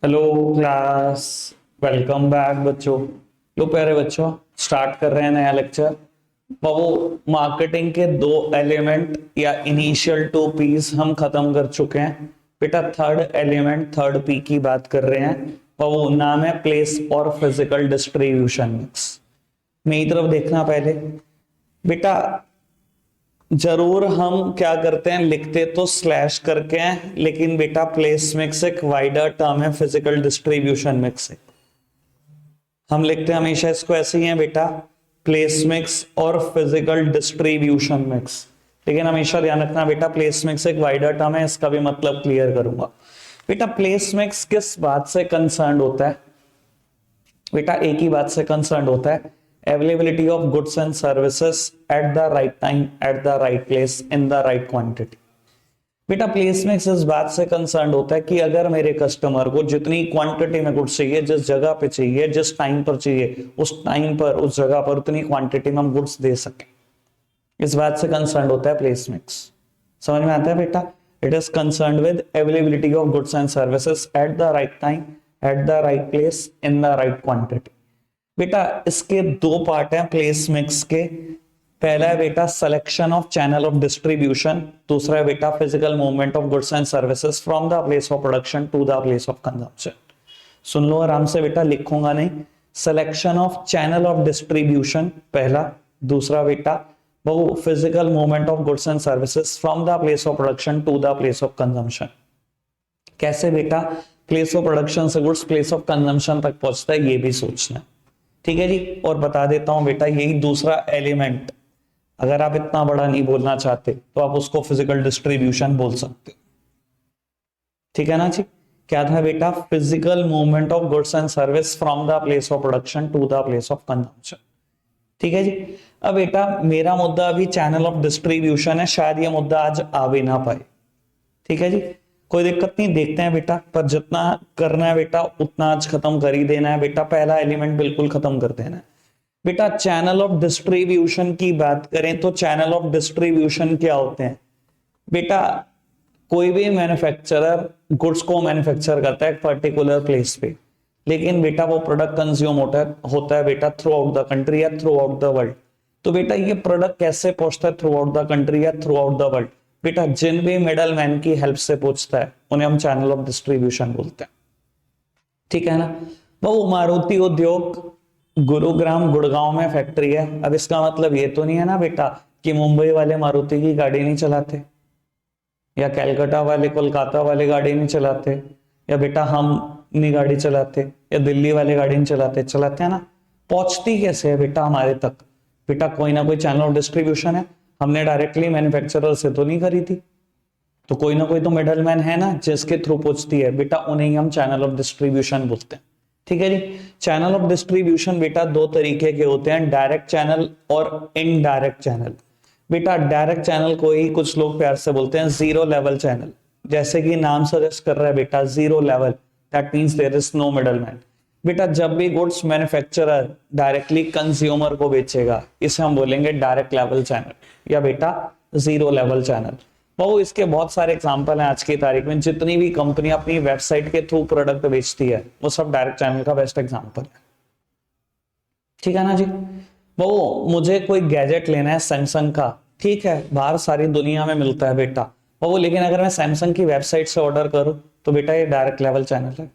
Hello class. Welcome back बच्चों। लो प्यारे बच्चों, स्टार्ट कर रहे हैं नया लेक्चर। वो मार्केटिंग के दो एलिमेंट या इनिशियल टू पीस हम खत्म कर चुके हैं। बेटा थर्ड एलिमेंट थर्ड पी की बात कर रहे हैं। वो नाम है प्लेस और फिजिकल डिस्ट्रीब्यूशन मिक्स। मेरी तरफ देखना पहले बेटा। जरूर हम क्या करते हैं, लिखते तो स्लैश करके हैं, लेकिन बेटा प्लेस मिक्स एक वाइडर टर्म है, फिजिकल डिस्ट्रीब्यूशन मिक्स है। हम लिखते हैं हमेशा इसको ऐसे ही है बेटा, प्लेस मिक्स और फिजिकल डिस्ट्रीब्यूशन मिक्स। लेकिन हमेशा ध्यान रखना बेटा, प्लेस मिक्स एक वाइडर टर्म है, इसका भी मतलब क्लियर करूंगा। बेटा प्लेस मिक्स किस बात से कंसर्न होता है? बेटा एक ही बात से कंसर्न होता है, availability of goods and services at the right time at the right place in the right quantity. बेटा प्लेस मिक्स इस बात से कंसर्न होता है कि अगर मेरे कस्टमर को जितनी क्वांटिटी में गुड्स चाहिए, जिस जगह पे चाहिए, जिस टाइम पर चाहिए, उस टाइम पर उस जगह पर उतनी क्वांटिटी में हम गुड्स दे सके, इस बात से कंसर्न होता है प्लेस मिक्स। समझ में आता है बेटा? It is concern with availability of goods and services at the right time at the right place in the right quantity. बेटा इसके दो पार्ट हैं प्लेस मिक्स के। पहला है बेटा selection of channel of distribution, दूसरा है बेटा physical movement of goods and services from the place of production to the place of consumption. सुन लो आराम से बेटा, लिखूंगा नहीं। Selection of channel of distribution पहला, दूसरा बेटा वो physical movement of goods and services from the place of production to the place of consumption. कैसे बेटा प्लेस ऑफ प्रोडक्शन से गुड्स प्लेस ऑफ कंजम्पशन तक पहुंचता है, ये भी सोचना है। ठीक है जी। और बता देता हूं बेटा, यही दूसरा एलिमेंट, अगर आप इतना बड़ा नहीं बोलना चाहते तो आप उसको फिजिकल डिस्ट्रीब्यूशन बोल सकते हो। ठीक है ना जी। क्या था बेटा? Physical movement of goods and service from the place of production to the place of consumption. ठीक है जी। अब बेटा मेरा मुद्दा अभी चैनल ऑफ डिस्ट्रीब्यूशन है, शायद ये मुद्दा आज आ भी ना पाए। ठीक है जी, कोई दिक्कत नहीं, देखते हैं बेटा। पर जितना करना है बेटा उतना आज खत्म कर ही देना है बेटा। पहला एलिमेंट बिल्कुल खत्म कर देना है बेटा। चैनल ऑफ डिस्ट्रीब्यूशन की बात करें तो चैनल ऑफ डिस्ट्रीब्यूशन क्या होते हैं बेटा? कोई भी मैन्युफैक्चरर गुड्स को मैन्युफैक्चर करता है एक पर्टिकुलर प्लेस पे, लेकिन बेटा वो प्रोडक्ट कंज्यूम होता है बेटा थ्रू आउट द कंट्री या थ्रू आउट द वर्ल्ड। तो बेटा ये प्रोडक्ट कैसे पहुंचता है थ्रू आउट द कंट्री या थ्रू आउट द वर्ल्ड? बेटा जिन भी मिडल मैन की हेल्प से पहुंचता है उन्हें हम चैनल ऑफ डिस्ट्रीब्यूशन बोलते हैं। ठीक है ना। वो मारुति उद्योग गुरुग्राम गुड़गांव में फैक्ट्री है। अब इसका मतलब ये तो नहीं है ना बेटा कि मुंबई वाले मारुति की गाड़ी नहीं चलाते, या कैलकाटा वाले कोलकाता वाले गाड़ी नहीं चलाते, या बेटा हम नहीं गाड़ी चलाते, या दिल्ली वाले गाड़ी नहीं चलाते। चलाते हैं ना। पहुंचती कैसे है बेटा हमारे तक? बेटा कोई ना कोई चैनल ऑफ डिस्ट्रीब्यूशन है। हमने डायरेक्टली मैन्युफैक्चरर से तो नहीं खरीदी, तो कोई ना कोई तो मिडल मैन है ना जिसके थ्रू पहुंचती है बेटा, उन्हें हम चैनल ऑफ डिस्ट्रीब्यूशन बोलते हैं। ठीक है जी। चैनल ऑफ डिस्ट्रीब्यूशन बेटा दो तरीके के होते हैं, डायरेक्ट चैनल और इनडायरेक्ट चैनल। बेटा डायरेक्ट चैनल को ही कुछ लोग प्यार से बोलते हैं जीरो लेवल चैनल, जैसे कि नाम सजेस्ट कर रहा है बेटा zero level, that means there is no middle man. बेटा जब भी गुड्स मैन्युफैक्चरर डायरेक्टली कंज्यूमर को बेचेगा, इसे हम बोलेंगे डायरेक्ट लेवल चैनल या बेटा जीरो लेवल चैनल। वो इसके बहुत सारे एग्जांपल हैं आज की तारीख में। जितनी भी कंपनी अपनी वेबसाइट के थ्रू प्रोडक्ट बेचती है वो सब डायरेक्ट चैनल का बेस्ट एग्जांपल है। ठीक है ना जी। वो मुझे कोई गैजेट लेना है सैमसंग का, ठीक है, बाहर सारी दुनिया में मिलता है बेटा वो, लेकिन अगर मैं सैमसंग की वेबसाइट से ऑर्डर करूं तो बेटा ये डायरेक्ट लेवल चैनल है।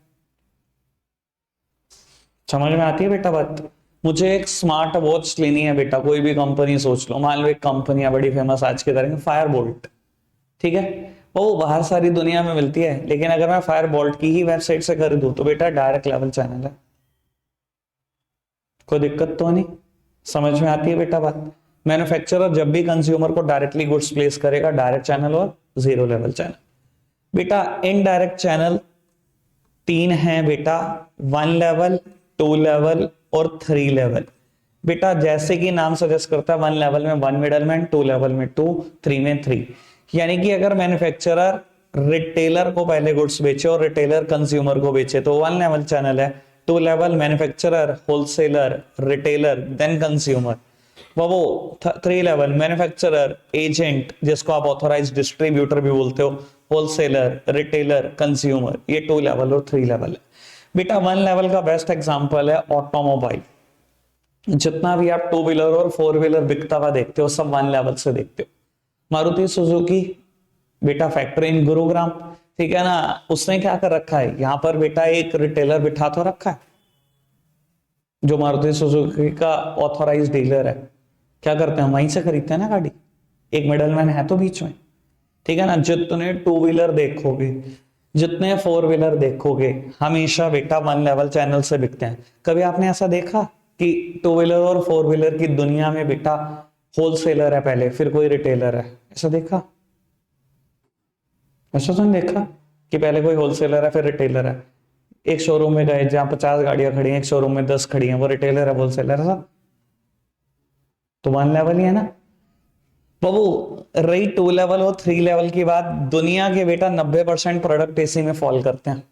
समझ में आती है बेटा बात? मुझे एक स्मार्ट वॉच लेनी है बेटा, कोई भी कंपनी सोच लो, मान लो एक कंपनी है बड़ी फेमस आज के तारीख में, फायर बोल्ट। ठीक है, वो बाहर सारी दुनिया में मिलती है, लेकिन अगर मैं फायर बोल्ट की ही वेबसाइट से खरीदूं तो बेटा डायरेक्ट लेवल चैनल है। कोई दिक्कत तो नहीं? समझ में आती है बेटा बात? मैन्युफैक्चरर जब भी कंज्यूमर को डायरेक्टली गुड्स प्लेस करेगा, डायरेक्ट चैनल और जीरो लेवल चैनल। बेटा इनडायरेक्ट चैनल तीन है बेटा, 1 लेवल, 2 लेवल और 3 लेवल। बेटा जैसे कि नाम सजेस्ट करता है, 1 लेवल में 1 मिडलमैन, 2 लेवल में 2, 3 में 3। यानी कि अगर मैन्युफैक्चरर रिटेलर को पहले गुड्स बेचे और रिटेलर कंज्यूमर को बेचे तो 1 लेवल चैनल है। 2 level manufacturer, wholesaler, retailer, then consumer. वो 3 लेवल मैन्युफैक्चरर, एजेंट, जिसको आप ऑथोराइज्ड डिस्ट्रीब्यूटर भी बोलते हो, होलसेलर, रिटेलर, कंज्यूमर, ये 2 लेवल और 3 लेवल है बेटा। 1 लेवल का बेस्ट एग्जांपल है ऑटोमोबाइल। जितना भी आप 2 व्हीलर और 4 व्हीलर बिकता हुआ देखते हो सब 1 लेवल से देखते हो। मारुति सुजुकी बेटा फैक्ट्री इन गुरुग्राम, ठीक है ना, उसने क्या कर रखा है यहाँ पर बेटा एक रिटेलर बिठा तो रखा है जो मारुति सुजुकी का ऑथोराइज डीलर है। क्या करते हैं, वहीं से खरीदते हैं ना गाड़ी, एक मिडलमैन है तो बीच में, ठीक है ना। जितने 2 व्हीलर देखोगे, जितने 4 व्हीलर देखोगे, हमेशा बेटा 1 लेवल चैनल से बिकते हैं। कभी आपने ऐसा देखा कि 2 व्हीलर और 4 व्हीलर की दुनिया में बेटा होलसेलर है पहले फिर कोई रिटेलर है, ऐसा देखा? ऐसा तो नहीं देखा कि पहले कोई होलसेलर है फिर रिटेलर है। एक शोरूम में गए जहां 50 गाड़ियां खड़ी हैं, एक शोरूम में 10 खड़ी हैं, वो रिटेलर है होलसेलर है? तो 1 लेवल ही है ना बाबू। रही 2 लेवल और 3 लेवल की बात, दुनिया के बेटा 90% प्रोडक्ट इसी में फॉल करते हैं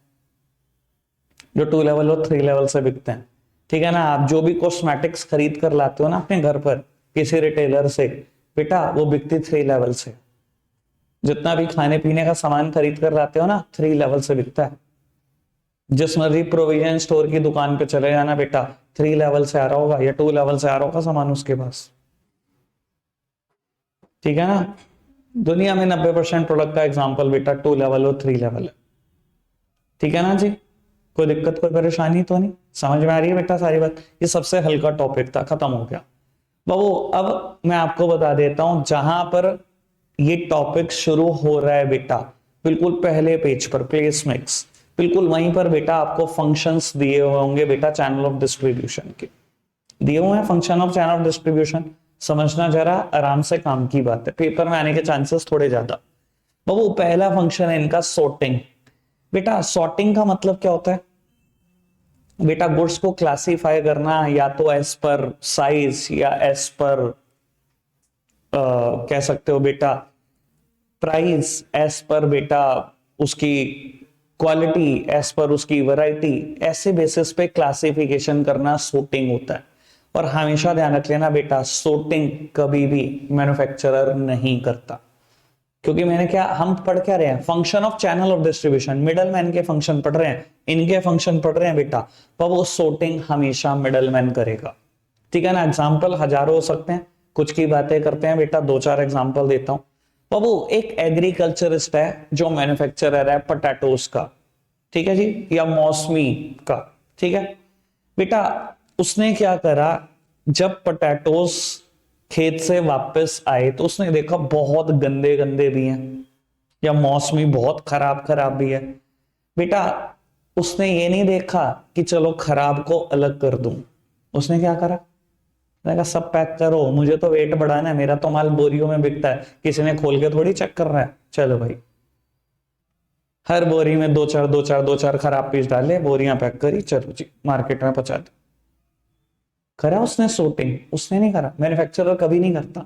जो 2 लेवल और 3 लेवल से बिकते हैं, ठीक है ना। आप जो भी कॉस्मेटिक्स खरीद कर लाते हो ना अपने घर पर किसी रिटेलर से, बेटा वो बिकती 3 लेवल से। जितना भी खाने पीने का सामान खरीद कर लाते हो ना 3 लेवल से बिकता है। जिस मर्जी प्रोविजन स्टोर की दुकान पे चले जाना बेटा 3 लेवल से आ रहा होगा या 2 लेवल से आ रहा होगा सामान उसके पास, ठीक है ना। दुनिया में 90% प्रोडक्ट का एग्जांपल बेटा 2 लेवल और 3 लेवल है, ठीक है ना जी। कोई दिक्कत कोई परेशानी तो नहीं, समझ में आ रही है बेटा सारी बात। ये सबसे हल्का टॉपिक था, खत्म हो गया बाबू। अब मैं आपको बता देता हूं जहां पर ये टॉपिक शुरू हो रहा है बेटा, बिल्कुल पहले पेज पर प्लेस मिक्स, बिल्कुल वहीं पर बेटा आपको फंक्शंस दिए हुए होंगे बेटा चैनल ऑफ डिस्ट्रीब्यूशन के, दिए हुए हैं function of channel of distribution. समझना जरा, आराम से काम की बात है, पेपर में आने के चांसेस थोड़े ज्यादा। बाबू पहला फंक्शन है इनका सॉर्टिंग। बेटा सॉर्टिंग का मतलब क्या होता है बेटा, गुड्स को क्लासिफाई करना या तो एज पर साइज या एज पर कह सकते हो बेटा प्राइस, एज पर बेटा उसकी क्वालिटी, एज पर उसकी वैरायटी, ऐसे बेसिस पे क्लासिफिकेशन करना सॉर्टिंग होता है। और हमेशा ध्यान रख लेना बेटा सॉर्टिंग कभी भी मैन्युफैक्चरर नहीं करता, क्योंकि मैंने क्या हम पढ़ क्या रहे हैं, function of channel of distribution, middleman के फंक्शन पढ़ रहे हैं, इनके फंक्शन पढ़ रहे हैं बेटा, पर वो सॉर्टिंग हमेशा मिडलमैन करेगा, ठीक है ना। एग्जाम्पल हजारों हो सकते हैं, कुछ की बातें करते हैं बेटा, 2-4 एग्जाम्पल देता हूं। बाबू एक एग्रीकल्चरिस्ट है जो मैन्युफैक्चरर है पोटैटोस का, ठीक है जी, या मौसमी का, ठीक है बेटा। उसने क्या करा, जब पोटैटोस खेत से वापस आए तो उसने देखा बहुत गंदे गंदे भी हैं या मौसमी बहुत खराब खराब भी है बेटा। उसने ये नहीं देखा कि चलो खराब को अलग कर दूं, उसने क्या करा, मैंने कहा सब पैक करो, मुझे तो वेट बढ़ाना है, मेरा तो माल बोरियों में बिकता है, किसी ने खोल के थोड़ी चेक कर रहा है। चलो भाई हर बोरी में 2-4 खराब पीस डाले, बोरियां पैक करी, चलो जी मार्केट में पहुंचा दो। करा उसने सॉर्टिंग? उसने नहीं करा, मैन्युफैक्चरर कभी नहीं करता।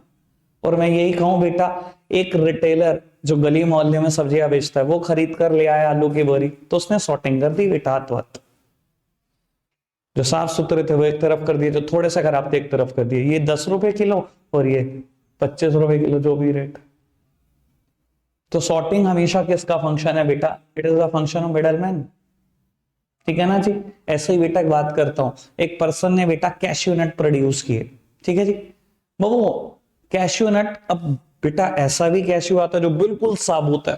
और मैं यही कहूं बेटा, एक रिटेलर जो गली मोहल्ले में सब्जियां बेचता है वो खरीद कर ले आया आलू की बोरी, तो उसने सॉर्टिंग कर दी बेटा हाथ हाथ। जो साफ सुथरे थे वो एक तरफ कर दिए, जो थोड़े से खराब थे एक तरफ कर दिए, ये 10 रुपए किलो और ये 25 रुपए किलो, जो भी रेट। तो सॉर्टिंग हमेशा किसका फंक्शन है बेटा, it is the function of middleman, ठीक है ना जी। ऐसे ही बेटा एक बात करता हूं, एक पर्सन ने बेटा कैश्यू नट प्रोड्यूस किए, ठीक है जी। वो कैश्यू नट, अब बेटा ऐसा भी कैश्यू आता है जो बिल्कुल साबुत है,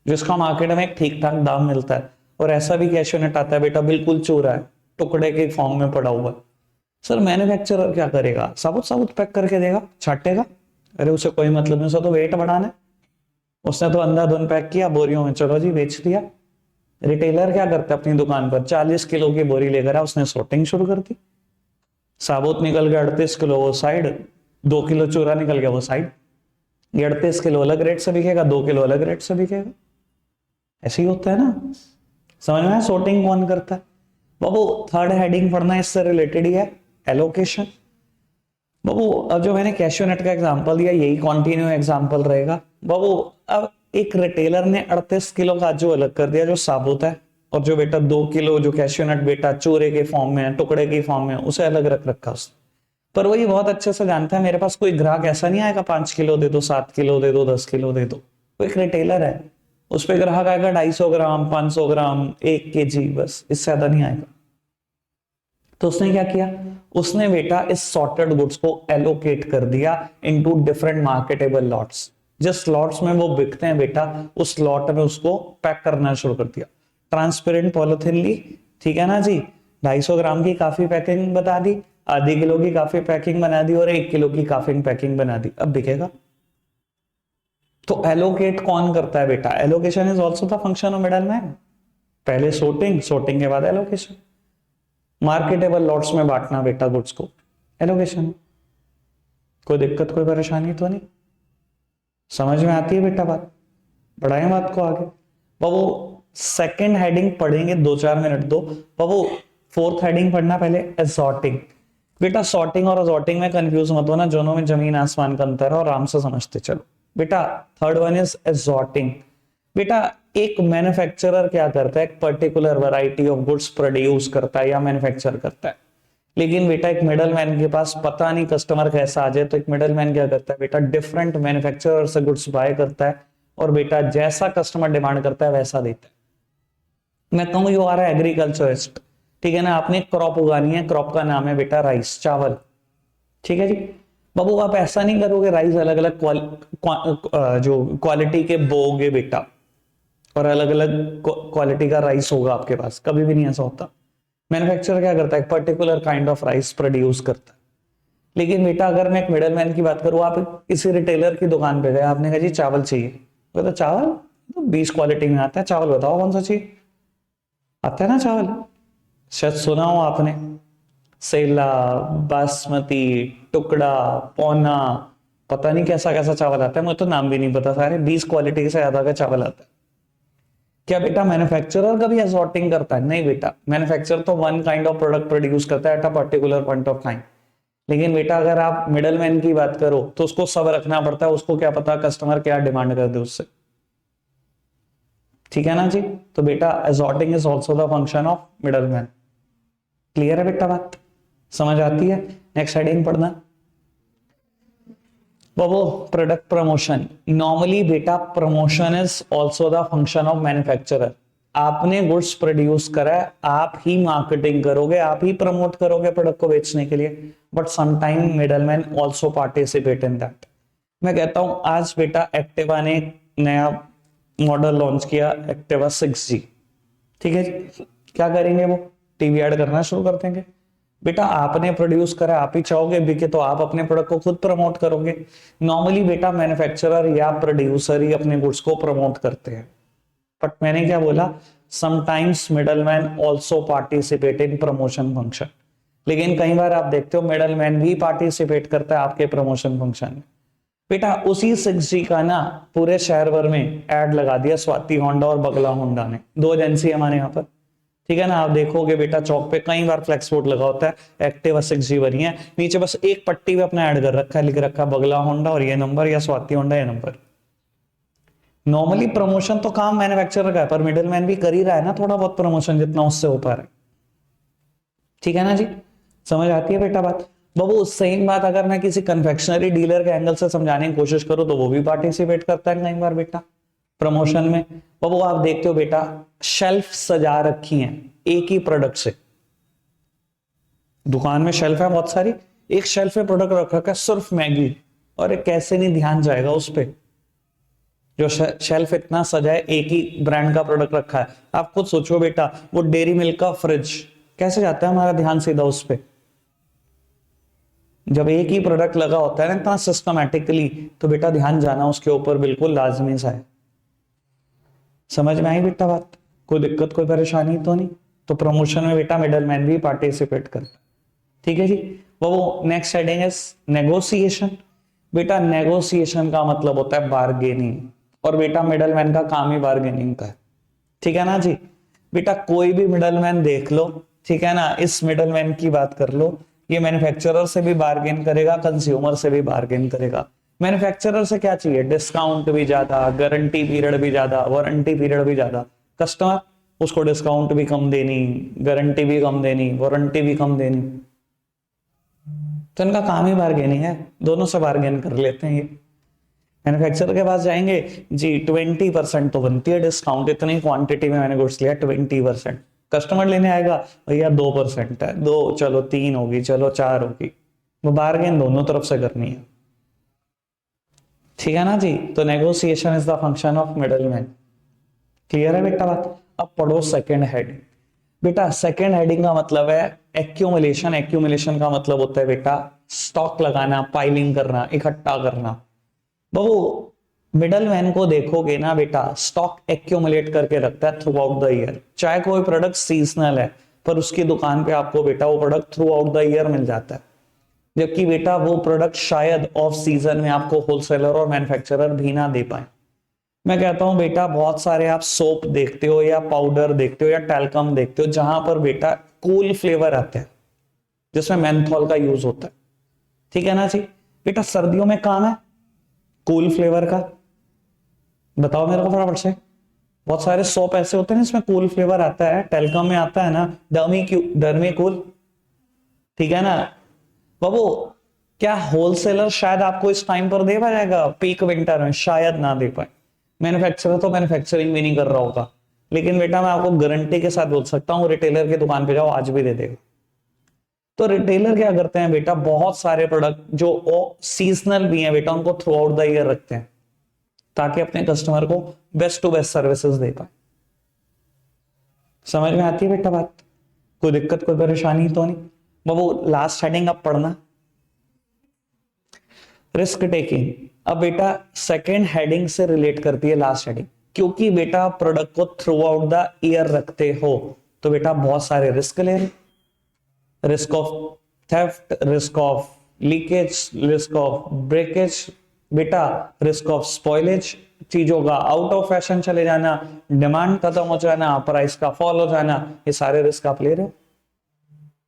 जिसका मार्केट में एक ठीक ठाक दाम मिलता है, और ऐसा भी कैश्यू नट आता है बेटा बिल्कुल चूरा है, टुकड़े के फॉर्म में पड़ा हुआ। सर मैन्युफैक्चरर क्या करेगा, साबुत साबुत पैक करके देगा, छाटेगा? अरे उसे कोई मतलब नहीं, उसे तो वेट बढ़ाना है, उसने तो अंधाधुंध पैक किया बोरियों में, चलो जी बेच दिया। रिटेलर क्या करता है अपनी दुकान पर, 40 किलो की बोरी लेकर आ, उसने सॉर्टिंग शुरू कर दी, साबुत निकल गया 38 किलो वो साइड, 2 किलो चूरा निकल गया वो साइड। ये 38 किलो अलग रेट से बिकेगा, 2 किलो अलग रेट से बिकेगा, ऐसे ही होता है ना। समझ में? सॉर्टिंग कौन करता है बाबू? थर्ड हेडिंग पढ़ना इससे रिलेटेड ही है, एलोकेशन। बाबू अब जो मैंने कैश्यू नट का एग्जांपल दिया यही कंटिन्यू एग्जांपल रहेगा बाबू। अब एक रिटेलर ने 38 किलो काजू अलग कर दिया जो साबुत है, और जो बेटा 2 किलो जो कैश्यू नट बेटा चूरे के फॉर्म में है, टुकड़े के फॉर्म में, उसे अलग रख रखा उसने। पर वही बहुत अच्छे से जानता है मेरे पास कोई ग्राहक ऐसा नहीं आएगा 5 किलो दे दो, 7 किलो दे दो, 10 किलो दे दो। वो एक रिटेलर है, उस पे ग्राहक आएगा 250 ग्राम, 500 ग्राम, 1 kg, बस इससे ज्यादा नहीं आएगा। तो उसने क्या किया, उसने बेटा इस सॉर्टेड गुड्स को एलोकेट कर दिया इनटू डिफरेंट मार्केटेबल लॉट्स। जिस लॉट्स में वो बिकते हैं बेटा, उस लॉट में उसको पैक करना शुरू कर दिया। ट्रांसपेरेंट पॉलिथीन ली, ठीक है ना जी, 250 ग्राम की काफी पैकिंग बता दी, आधी किलो की काफी पैकिंग बना दी, और 1 किलो की काफी पैकिंग बना दी, अब बिकेगा। तो एलोकेट कौन करता है बेटा, allocation is also the function of middle man. पहले सोर्टिंग, सोर्टिंग के बाद एलोकेशन, मार्केटेबल लॉट्स में बांटना बेटा गुड्स को, एलोकेशन। कोई दिक्कत, कोई परेशानी तो नहीं, समझ में आती है बेटा बात? बढ़ाएं बात को आगे बाबू। सेकंड हेडिंग पढ़ेंगे, 2-4 मिनट दो बाबू। फोर्थ हेडिंग पढ़ना पहले, एसॉर्टिंग। बेटा सॉर्टिंग और असॉर्टिंग में कंफ्यूज मत होना, दोनों में जमीन आसमान का अंतर है, और आराम से समझते चलो बेटा। Third one is assorting. बेटा एक मैन्युफैक्चरर क्या करता है, एक particular variety of goods produce करता है या मैन्युफैक्चर करता है, लेकिन बेटा एक मिडल मैन के पास पता नहीं कस्टमर कैसा आ जाए, तो एक मिडल मैन क्या करता है बेटा, डिफरेंट मैन्युफैक्चरर से गुड्स बाय करता है, और बेटा जैसा कस्टमर डिमांड करता है वैसा देता है। मैं कहूँ यू आर एग्रीकल्चरिस्ट, ठीक है ना, आपने क्रॉप उगानी है, क्रॉप का नाम है बेटा राइस, चावल, ठीक है जी बाबू। आप ऐसा नहीं करोगे राइस अलग अलग जो क्वालिटी के बोगे बेटा, और अलग अलग क्वालिटी का राइस होगा आपके पास, कभी भी नहीं ऐसा होता। मैन्युफैक्चरर क्या करता है, particular kind of rice produce करता है। लेकिन बेटा अगर मैं एक मिडल मैन की बात करूं, आप किसी रिटेलर की दुकान पे गए, आपने कहा जी चावल चाहिए, तो चावल तो 20 क्वालिटी में आता है, चावल बताओ कौन सा चाहिए, आता है ना चावल, शायद सुना हो आपने, सेला, बासमती, टुकड़ा, पौना, पता नहीं कैसा कैसा चावल आता है, मुझे तो नाम भी नहीं पता, सारे 20 क्वालिटी से ज्यादा का चावल आता है। क्या बेटा मैन्युफैक्चरर कभी असॉर्टिंग करता है? नहीं बेटा, मैन्युफैक्चरर तो one kind of product produce करता है at a particular point of time. लेकिन बेटा अगर आप मिडल मैन की बात करो तो उसको सब रखना पड़ता है, उसको क्या पता कस्टमर क्या डिमांड कर दे उससे, ठीक है ना जी। तो बेटा assorting is also the function of middleman. Clear है बेटा बात, समझ आती है? नेक्स्ट हेडिंग पढ़ना बाबू, प्रोडक्ट प्रमोशन। नॉर्मली बेटा promotion is also the function of manufacturer. आपने गुड्स प्रोड्यूस करा है, आप ही मार्केटिंग करोगे, आप ही प्रमोट करोगे प्रोडक्ट को बेचने के लिए, but sometime middleman also participate in that. मैं कहता हूं आज बेटा एक्टिवा ने नया मॉडल लॉन्च किया, एक्टिवा 6G, ठीक है जी। क्या करेंगे वो, टीवी ऐड करना शुरू कर देंगे। बेटा आपने प्रोड्यूस करा, आप ही चाहोगे बिके, तो आप अपने प्रोडक्ट को खुद प्रमोट करोगे। नॉर्मली बेटा मैन्युफैक्चरर या प्रोड्यूसर ही अपने गुड्स को प्रमोट करते हैं, बट मैंने क्या बोला, sometimes middleman also participate in promotion function. लेकिन कई बार आप देखते हो मिडलमैन भी पार्टिसिपेट करता है आपके प्रमोशन फंक्शन में। बेटा उसी 6G का ना पूरे शहर भर में एड लगा दिया स्वाति होंडा और बगला होंडा ने, 2 एजेंसी हमारे यहाँ पर, ठीक है ना। आप देखोगे बेटा चौक पे कई बार फ्लेक्स बोर्ड लगा होता है, एक्टिवा 6G बनी है, नीचे बस एक पट्टी पे अपना ऐड कर रखा है, लिख रखा है बगला होंडा और ये नंबर, या स्वाति होंडा ये नंबर। नॉर्मली प्रमोशन तो काम मैन्युफैक्चरर का है, पर मिडिलमैन भी कर ही रहा है ना थोड़ा बहुत प्रमोशन, जितना उससे हो पा रहा है, ठीक है ना जी। समझ आती है बेटा बात? बाबू सेम बात अगर मैं किसी कन्फेक्शनरी डीलर के एंगल से समझाने की कोशिश करूं, तो वो भी पार्टिसिपेट करता है कई बार बेटा प्रमोशन में। बाबू आप देखते हो बेटा शेल्फ सजा रखी हैं एक ही प्रोडक्ट से, दुकान में शेल्फ है बहुत सारी, एक शेल्फ में प्रोडक्ट रख रखा है सिर्फ मैगी, और कैसे नहीं ध्यान जाएगा उस पर, जो शेल्फ इतना सजा है, एक ही ब्रांड का प्रोडक्ट रखा है। आप खुद सोचो बेटा, वो डेयरी मिल्क का फ्रिज, कैसे जाता है हमारा ध्यान सीधा उस पर, जब एक ही प्रोडक्ट लगा होता है ना इतना सिस्टमैटिकली, तो बेटा ध्यान जाना उसके ऊपर बिल्कुल लाजमी सा है। समझ में आई बेटा बात? कोई दिक्कत कोई परेशानी तो नहीं? तो प्रमोशन में बेटा मिडलमैन भी पार्टिसिपेट करता, ठीक है जी। वो नेक्स्ट हेडिंग इज नेगोशिएशन। बेटा नेगोशिएशन का मतलब होता है बार्गेनिंग, और बेटा मिडलमैन का काम ही बार्गेनिंग का है, ठीक है ना जी। बेटा कोई भी मिडलमैन देख लो, ठीक है ना, इस मिडलमैन की बात कर लो, ये मैन्युफैक्चरर से भी बार्गेन करेगा, कंज्यूमर से भी बार्गेन करेगा। मैन्युफैक्चरर से क्या चाहिए, डिस्काउंट भी ज्यादा, गारंटी पीरियड भी ज्यादा, वारंटी पीरियड भी ज्यादा। कस्टमर उसको डिस्काउंट भी कम देनी, गारंटी भी कम देनी, वारंटी भी कम देनी। तो इनका काम ही बार्गेनिंग है, दोनों से बार्गेन कर लेते हैं ये। मैन्युफैक्चरर के पास जाएंगे जी, 20% तो बनती है डिस्काउंट, इतनी क्वांटिटी में मैंने गुड्स लिया 20%। कस्टमर लेने आएगा, भैया 2% है, दो चलो 3 होगी, चलो 4 होगी। वो बार्गेन दोनों तरफ से करनी है, ठीक है ना जी। तो negotiation is the function of middleman. Clear है बेटा बात। अब पढ़ो सेकेंड हेड। बेटा सेकेंड हेडिंग का मतलब है एक्यूमुलेशन। एक्यूमुलेशन का मतलब होता है बेटा स्टॉक लगाना, पाइलिंग करना, इकट्ठा करना। वो मिडल मैन को देखोगे ना बेटा, स्टॉक एक्यूमुलेट करके रखता है थ्रू आउट द ईयर। चाहे कोई प्रोडक्ट सीजनल है, पर उसकी दुकान पे आपको बेटा वो product throughout the year मिल जाता है, जबकि बेटा वो प्रोडक्ट शायद ऑफ सीजन में आपको होलसेलर और मैन्युफैक्चरर भी ना दे पाए। मैं कहता हूं बेटा, बहुत सारे आप सोप देखते हो या पाउडर देखते हो या टैल्कम देखते हो जहां पर बेटा कूल फ्लेवर आते हैं, जिसमें मेंथॉल का यूज होता है, ठीक है ना जी। बेटा सर्दियों में काम है कूल फ्लेवर का, बताओ मेरे को फटाफट से। बहुत सारे सोप ऐसे होते हैं जिसमें कूल फ्लेवर आता है, टेलकम में आता है ना डर्मी कूल, ठीक है ना बाबू। क्या होलसेलर शायद आपको इस टाइम पर दे पाएगा पीक विंटर में? शायद ना दे पाए। मैन्युफैक्चरर तो मैन्युफैक्चरिंग भी नहीं कर रहा होगा, लेकिन बेटा मैं आपको गारंटी के साथ बोल सकता हूँ रिटेलर की दुकान पे जाओ आज भी दे देगा। तो रिटेलर क्या करते हैं बेटा, बहुत सारे प्रोडक्ट जो सीजनल भी हैं बेटा उनको थ्रू आउट द ईयर रखते हैं, ताकि अपने कस्टमर को बेस्ट टू बेस्ट सर्विसेज दे पाए। समझ में आती है बेटा बात? कोई दिक्कत कोई परेशानी तो नहीं बाबू। लास्ट हेडिंग अब पढ़ना, रिस्क टेकिंग। अब बेटा सेकेंड हेडिंग से रिलेट करती है लास्ट हेडिंग, क्योंकि बेटा प्रोडक्ट को थ्रू आउट द ईयर रखते हो तो बेटा बहुत सारे रिस्क ले रहे। Risk of theft, risk of leakage, risk of breakage, बेटा रिस्क ऑफ स्पॉइलेज, चीजों का आउट ऑफ फैशन चले जाना, डिमांड खत्म हो जाना, प्राइस का फॉल हो जाना, ये सारे रिस्क आप ले रहे हो।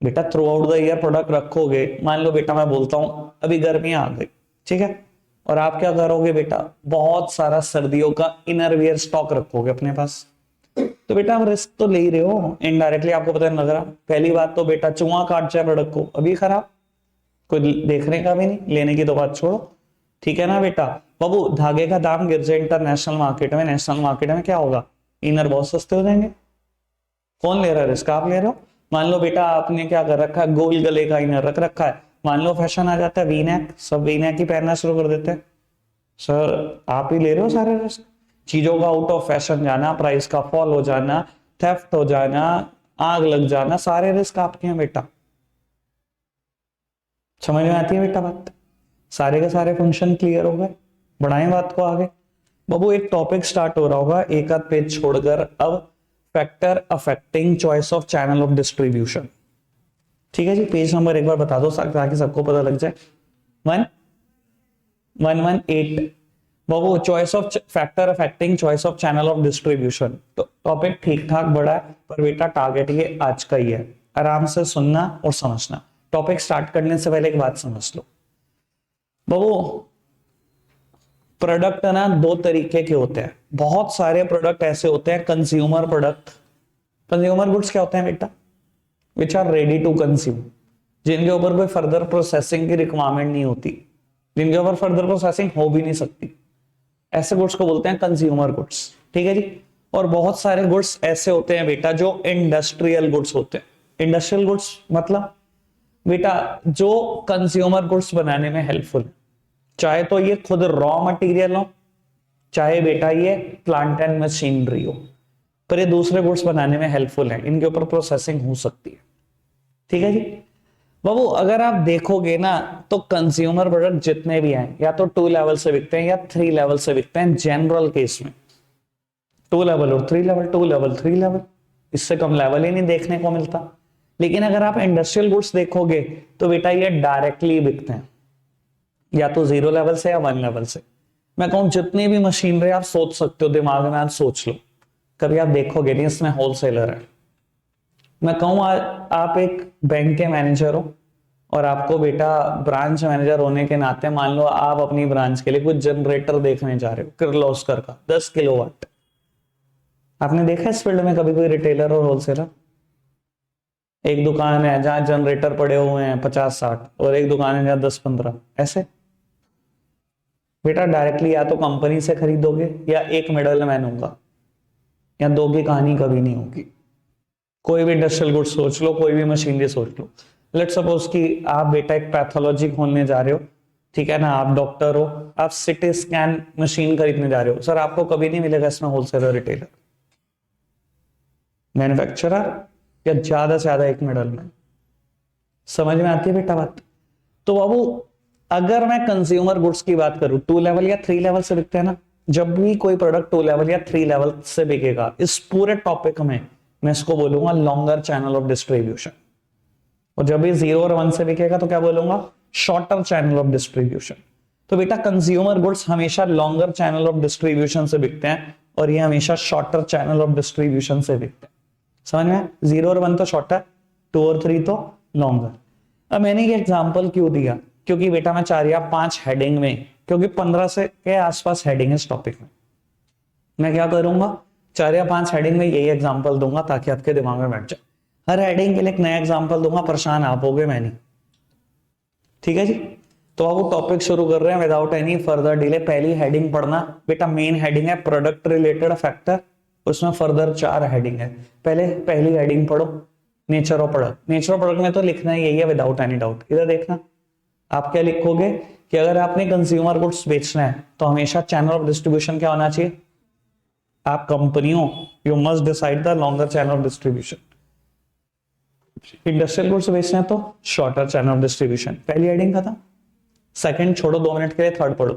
बेटा through out the year product रखोगे, मान लो बेटा मैं बोलता हूं अभी गर्मियां आ गई, ठीक है, और आप क्या करोगे बेटा, बहुत सारा सर्दियों का इनर वियर स्टॉक रखोगे अपने पास, तो बेटा आप रिस्क तो ले ही रहे हो इनडायरेक्टली, आपको पता नहीं लग रहा। पहली बात तो बेटा चुहा काट जाए प्रोडक्ट को, अभी खराब, कोई देखने का भी नहीं, लेने की तो बात छोड़ो, ठीक है ना बेटा। बाबू धागे का दाम गिर जाए इंटरनेशनल मार्केट में, नेशनल मार्केट में क्या होगा, इनर बहुत सस्ते हो जाएंगे। कौन ले रहा है रिस्क? आप ले रहे हो। मान लो बेटा आपने क्या कर रखा है, गोल गले का इनर रख रखा है, मान लो फैशन आ जाता है वी नेक, सब वी नेक ही पहनना शुरू कर देते हैं, सर आप ही ले रहे हो सारे रिस्क। चीजों का आउट ऑफ फैशन जाना, प्राइस का फॉल हो जाना, थेफ्ट हो जाना, आग लग जाना, सारे रिस्क आपके हैं बेटा। समझ में आती है बेटा बात? सारे के सारे फंक्शन क्लियर हो गए। बढ़ाएं बात को आगे। बाबू एक टॉपिक स्टार्ट हो रहा होगा एक आध पेज छोड़कर, अब factor affecting choice of channel of distribution, ठीक है जी। पेज नंबर एक बार बता दो ताकि सबको पता लग जाए। 1118। बाबू choice of factor affecting choice of channel of distribution. तो टॉपिक ठीक ठाक बड़ा है, पर बेटा टारगेट ये आज का ही है, आराम से सुनना और समझना। टॉपिक स्टार्ट करने से पहले एक बात समझ लो बाबू, प्रोडक्ट ना दो तरीके के होते हैं। बहुत सारे प्रोडक्ट ऐसे होते हैं कंज्यूमर प्रोडक्ट। कंज्यूमर गुड्स क्या होते हैं बेटा, which are ready to consume, जिनके ऊपर कोई फर्दर प्रोसेसिंग की रिक्वायरमेंट नहीं होती, जिनके ऊपर फर्दर प्रोसेसिंग हो भी नहीं सकती, ऐसे गुड्स को बोलते हैं कंज्यूमर गुड्स, ठीक है जी। और बहुत सारे गुड्स ऐसे होते हैं बेटा जो इंडस्ट्रियल गुड्स होते हैं। इंडस्ट्रियल गुड्स मतलब बेटा जो कंज्यूमर गुड्स बनाने में हेल्पफुल, चाहे तो ये खुद रॉ मटेरियल हो, चाहे बेटा ये प्लांट एंड मशीनरी हो, पर ये दूसरे गुड्स बनाने में हेल्पफुल है, इनके ऊपर प्रोसेसिंग हो सकती है, ठीक है जी। बाबू अगर आप देखोगे ना तो कंज्यूमर प्रोडक्ट जितने भी हैं या तो 2 लेवल से बिकते हैं या 3 लेवल से बिकते हैं जनरल केस में। 2 लेवल और 3 लेवल, 2 लेवल 3 लेवल, इससे कम लेवल ही नहीं देखने को मिलता। लेकिन अगर आप इंडस्ट्रियल गुड्स देखोगे तो बेटा ये डायरेक्टली बिकते हैं, या तो 0 लेवल से या 1 लेवल से। मैं कहूं जितनी भी मशीनरी आप सोच सकते हो दिमाग में आज सोच लो, कभी आप देखोगे नहीं इसमें होलसेलर है। मैं कहूं आप एक बैंक के मैनेजर हो और आपको बेटा ब्रांच मैनेजर होने के नाते मान लो आप अपनी ब्रांच के लिए कुछ जनरेटर देखने जा रहे हो, किर्लोस्कर का 10 किलोवाट। आपने देखा इस फील्ड में कभी कोई रिटेलर और होलसेलर? एक दुकान है जहां जनरेटर पड़े हुए हैं 50-60 और एक दुकान है जहां 10-15, ऐसे। बेटा डायरेक्टली या तो कंपनी से खरीदोगे या एक मिडल मैन होगा, या दो की कहानी कभी नहीं होगी। कोई भी इंडस्ट्रियल गुड्स सोच लो, कोई भी मशीनरी सोच लो। लेट सपोज कि आप बेटा एक पैथोलॉजी खोलने जा रहे हो, ठीक है ना, आप डॉक्टर हो, आप सिटी स्कैन मशीन खरीदने जा रहे हो, सर आपको कभी नहीं मिलेगा इसमें होलसेलर, रिटेलर, मैन्युफैक्चरर या ज्यादा से ज्यादा एक मिडल मैन। समझ में आती है बेटा बात? तो बाबू अगर मैं कंज्यूमर गुड्स की बात करूं, 2 लेवल या 3 लेवल से बिकते हैं ना, जब भी कोई प्रोडक्ट 2 लेवल या 3 लेवल से बिकेगा, इस पूरे टॉपिक में मैं इसको बोलूंगा लॉन्गर चैनल ऑफ डिस्ट्रीब्यूशन। और जब भी 0 और 1 से बिकेगा तो क्या बोलूंगा? Shorter channel of distribution. तो बेटा कंज्यूमर गुड्स हमेशा लॉन्गर चैनल ऑफ डिस्ट्रीब्यूशन से बिकते हैं और ये हमेशा शॉर्टर चैनल ऑफ डिस्ट्रीब्यूशन से बिकते हैं। समझ में? 0 और 1 तो शॉर्टर, 2 और 3 तो लॉन्गर। अब मैंने ये एग्जांपल क्यों दिया? क्योंकि बेटा मैं 4 या 5 हेडिंग में, क्योंकि 15 से के आसपास हेडिंग है इस टॉपिक में, मैं क्या करूंगा? 4 या 5 हेडिंग में यही एग्जांपल दूंगा ताकि आपके दिमाग में बैठ जाए। हर हेडिंग के लिए एक नया एग्जांपल दूंगा, परेशान आप होगे, मैं नहीं। ठीक है जी? तो अब वो टॉपिक शुरू कर रहे हैं विदाउट एनी फर्दर डिले। पहली हेडिंग पढ़ना बेटा, मेन हेडिंग है प्रोडक्ट रिलेटेड फैक्टर, उसमें फर्दर 4 हेडिंग है। पहली हेडिंग पढ़ो, nature of product. Nature of product में तो लिखना ही यही है विदाउट एनी डाउट। इधर देखना, आप क्या लिखोगे कि अगर आपने कंज्यूमर गुड्स बेचना है तो हमेशा चैनल ऑफ डिस्ट्रीब्यूशन क्या होना चाहिए? आप कंपनियों, you must decide the longer channel of distribution. Industrial goods बेचना है तो शॉर्टर चैनल ऑफ डिस्ट्रीब्यूशन। पहली हेडिंग खत्म। सेकंड छोड़ो 2 मिनट के लिए, थर्ड पढ़ो,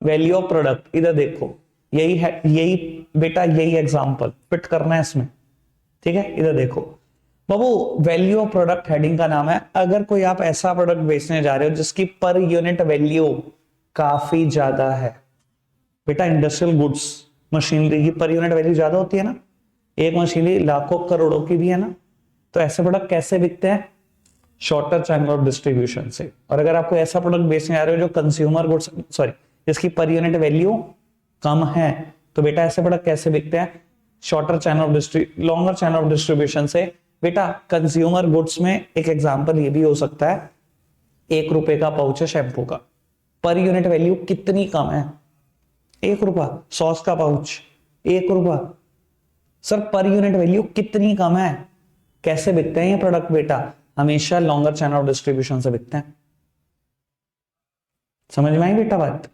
वैल्यू ऑफ प्रोडक्ट। इधर देखो, यही है, यही बेटा यही एग्जांपल फिट करना है इसमें। ठीक है, इधर देखो बाबू, वैल्यू ऑफ प्रोडक्ट हेडिंग का नाम है। अगर कोई आप ऐसा प्रोडक्ट बेचने जा रहे हो जिसकी पर यूनिट वैल्यू काफी ज्यादा है, बेटा इंडस्ट्रियल गुड्स मशीनरी की पर यूनिट वैल्यू ज्यादा होती है ना, एक मशीनरी लाखों करोड़ों की भी है ना, तो ऐसे प्रोडक्ट कैसे बिकते हैं? शॉर्टर चैनल ऑफ डिस्ट्रीब्यूशन से। और अगर आपको ऐसा प्रोडक्ट बेचने जा रहे हो जो कंज्यूमर गुड्स, सॉरी, जिसकी पर यूनिट वैल्यू कम है, तो बेटा ऐसे प्रोडक्ट कैसे बिकते हैं? Shorter channel of longer channel of distribution से। बेटा कंज्यूमर गुड्स में एक एग्जांपल ये भी हो सकता है, 1 रुपए का पाउच है शैम्पू का, पर यूनिट वैल्यू कितनी कम है? 1 रुपया। सॉस का पाउच 1 रुपया, सर पर यूनिट वैल्यू कितनी कम है। कैसे बिकते हैं ये प्रोडक्ट? बेटा हमेशा लॉन्गर चैनल ऑफ डिस्ट्रीब्यूशन से बिकते हैं। समझ में आई बेटा बात?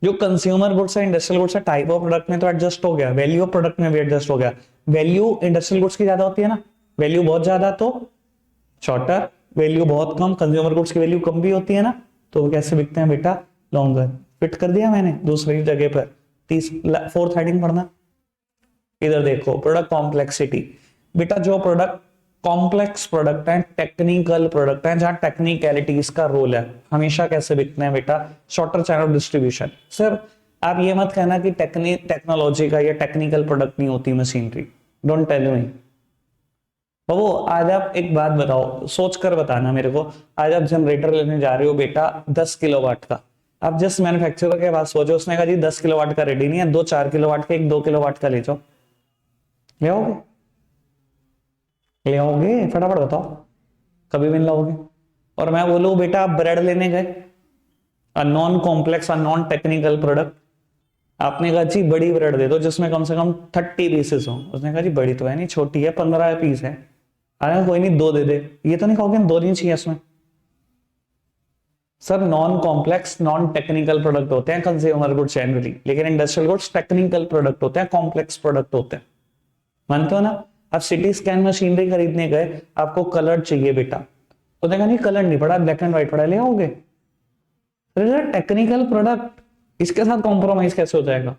जो कंज्यूमर गुड्स है, इंडस्ट्रियल गुड्स है, टाइप ऑफ प्रोडक्ट में तो एडजस्ट हो गया, वैल्यू ऑफ प्रोडक्ट में भी एडजस्ट हो गया। वैल्यू इंडस्ट्रियल गुड्स की ज्यादा होती है ना, वैल्यू बहुत ज्यादा तो शॉर्टर, वैल्यू बहुत कम, कंज्यूमर गुड्स की वैल्यू कम भी होती है ना, तो कैसे बिकते हैं बेटा? लॉन्गर। फिट कर दिया मैंने दूसरी जगह पर। 4th हेडिंग पढ़ना। इधर देखो, प्रोडक्ट कॉम्प्लेक्सिटी। बेटा जो प्रोडक्ट कॉम्प्लेक्स प्रोडक्ट है, टेक्निकल प्रोडक्ट है, जहां टेक्निकलिटीज का रोल है, हमेशा कैसे बिकते हैं बेटा? Shorter channel of distribution. Sir आप ये मत कहना कि टेक्नोलॉजी का या टेक्निकल प्रोडक्ट नहीं होती मशीनरी, डोंट टेल मी। वो आज आप एक बात बताओ, सोच कर बताना मेरे को, आज आप जनरेटर लेने जा रहे हो बेटा 10 किलोवाट का, आप जिस मैन्युफैक्चरर के पास सोचो, उसने कहा जी 10 किलोवाट का रेडी नहीं है, 2 4 किलोवाट का, 1 2 किलोवाट का ले जाओ, ले आओगे? ले आओगे? फटाफट बताओ, कभी भी नहीं लाओगे। और मैं बोलूं बेटा आप ब्रेड लेने गए, non complex non technical product, आपने कहा जी बड़ी ब्रेड दे दो जिसमें कम से कम 30 पीसेस हो, उसने कहा जी बड़ी तो है नहीं, छोटी है, 15 पीस है। अरे कोई नहीं 2 दे दे, ये तो नहीं कहोगे 2 नहीं चाहिए इसमें? Sir non complex non technical product होते हैं कंज्यूमर गुड्स जनरली, लेकिन इंडस्ट्रियल गुड्स टेक्निकल प्रोडक्ट होते हैं, कॉम्प्लेक्स प्रोडक्ट होते हैं। मानते हो ना? आप सिटी स्कैन मशीनरी खरीदने गए, आपको कलर चाहिए बेटा, तो देखा नहीं कलर नहीं पड़ा, ब्लैक एंड व्हाइट पड़ा, ले आओगे? टेक्निकल प्रोडक्ट, इसके साथ कॉम्प्रोमाइज कैसे हो जाएगा?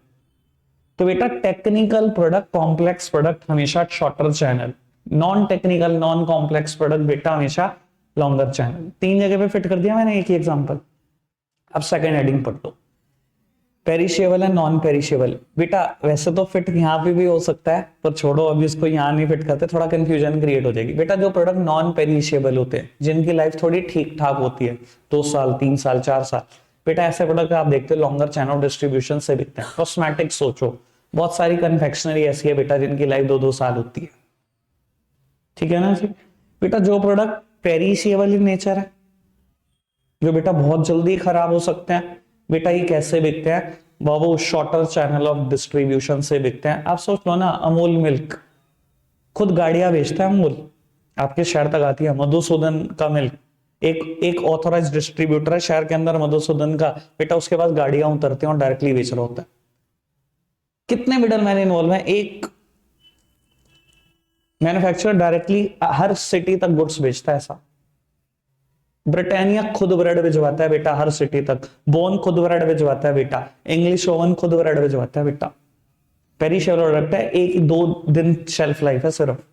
तो बेटा टेक्निकल प्रोडक्ट, कॉम्प्लेक्स प्रोडक्ट हमेशा shorter channel, non technical non complex product बेटा हमेशा लॉन्गर चैनल। 3 जगह पे फिट कर दिया मैंने एक ही एग्जांपल। अब सेकंड हेडिंग पढ़ लो, पेरिशेबल है नॉन पेरिशेबल। बेटा वैसे तो फिट यहाँ पे भी हो सकता है, पर छोड़ो अभी इसको यहाँ नहीं फिट करते, थोड़ा कंफ्यूजन क्रिएट हो जाएगी। बेटा जो प्रोडक्ट नॉन पेरिशेबल होते हैं, जिनकी लाइफ थोड़ी ठीक ठाक होती है, 2 साल 3 साल 4 साल, बेटा ऐसे प्रोडक्ट आप देखते हो लॉन्गर चैनल ऑफ डिस्ट्रीब्यूशन से बिकते हैं। कॉस्मेटिक्स सोचो, बहुत सारी कन्फेक्शनरी ऐसी है बेटा जिनकी लाइफ 2-2 साल होती है। ठीक है ना जी? बेटा जो प्रोडक्ट पेरिशेबल इन नेचर है, जो बेटा बहुत जल्दी खराब हो सकते हैं, बेटा ये कैसे बिकते हैं बाबू, शॉर्टर चैनल ऑफ डिस्ट्रीब्यूशन से बिकते हैं। आप सोच लो ना, अमूल मिल्क खुद गाड़ियां बेचता है, अमूल आपके शहर तक आती है। मधुसूदन का मिल्क एक एक ऑथोराइज डिस्ट्रीब्यूटर है शहर के अंदर मधुसूदन का, बेटा उसके पास गाड़ियां उतरती हैं और डायरेक्टली बेच रहा होता है। कितने मिडल मैन इन्वॉल्व है, एक मैन्युफैक्चरर डायरेक्टली हर सिटी तक गुड्स बेचता है। ऐसा ब्रिटानिया खुद ब्रेड भिजवाता है बेटा हर सिटी तक, बोन खुद ब्रेड भिजवाता है बेटा, इंग्लिश ओवन खुद ब्रेड भिजवाता है बेटा। पेरिशेबल प्रोडक्ट है, 1-2 दिन शेल्फ लाइफ है सिर्फ।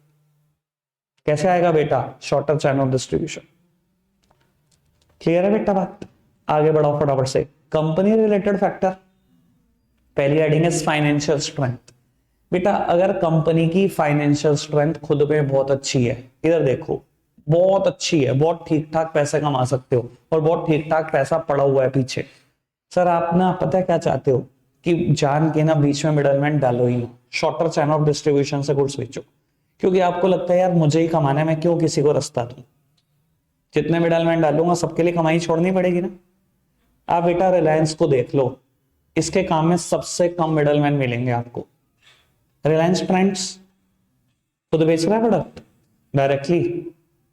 कैसे आएगा बेटा, shorter channel of distribution. Clear है बेटा बात, आगे बढ़ाओ फटाफट से। कंपनी रिलेटेड फैक्टर, पहली हेडिंग है फाइनेंशियल स्ट्रेंथ। बेटा अगर कंपनी की फाइनेंशियल स्ट्रेंथ खुद में बहुत अच्छी है, इधर देखो बहुत अच्छी है, बहुत ठीक ठाक पैसे कमा सकते हो और बहुत ठीक ठाक पैसा पड़ा हुआ है पीछे। सर आप ना पता है क्या चाहते हो कि जान के ना बीच में मिडलमैन डालो ही, शॉर्टर चैनल ऑफ डिस्ट्रीब्यूशन से गुड्स बेचो, क्योंकि आपको लगता है यार मुझे ही कमाना है, मैं क्यों किसी को रास्ता दूं। जितने मिडलमैन डालूंगा सबके लिए कमाई छोड़नी पड़ेगी ना। आप बेटा रिलायंस को देख लो, इसके काम में सबसे कम मिडलमैन मिलेंगे आपको। रिलायंस ट्रेंड्स खुद बेच रहा है प्रोडक्ट, डायरेक्टली